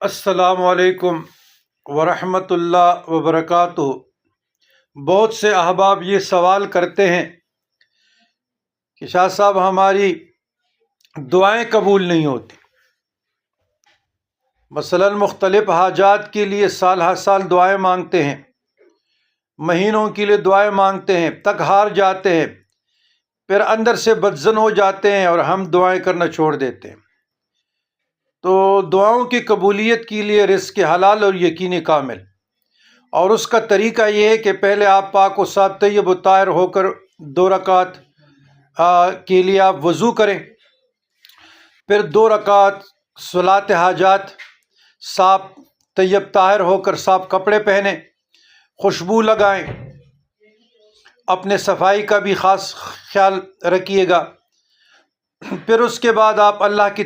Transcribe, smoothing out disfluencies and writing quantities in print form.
السلام علیکم ورحمۃ اللہ وبرکاتہ۔ بہت سے احباب یہ سوال کرتے ہیں کہ شاہ صاحب ہماری دعائیں قبول نہیں ہوتی، مثلاً مختلف حاجات کے لیے سال ہر سال دعائیں مانگتے ہیں، مہینوں کے لیے دعائیں مانگتے ہیں، تک ہار جاتے ہیں، پھر اندر سے بدظن ہو جاتے ہیں اور ہم دعائیں کرنا چھوڑ دیتے ہیں۔ تو دعاؤں کی قبولیت کے لیے رزق حلال اور یقین کامل، اور اس کا طریقہ یہ ہے کہ پہلے آپ پاک و صاف طیب و طاہر ہو کر 2 رکعت کے لیے آپ وضو کریں، پھر 2 رکعت صلاۃ حاجات، صاف طیب طاہر ہو کر صاف کپڑے پہنیں، خوشبو لگائیں، اپنے صفائی کا بھی خاص خیال رکھیے گا۔ پھر اس کے بعد آپ اللہ کی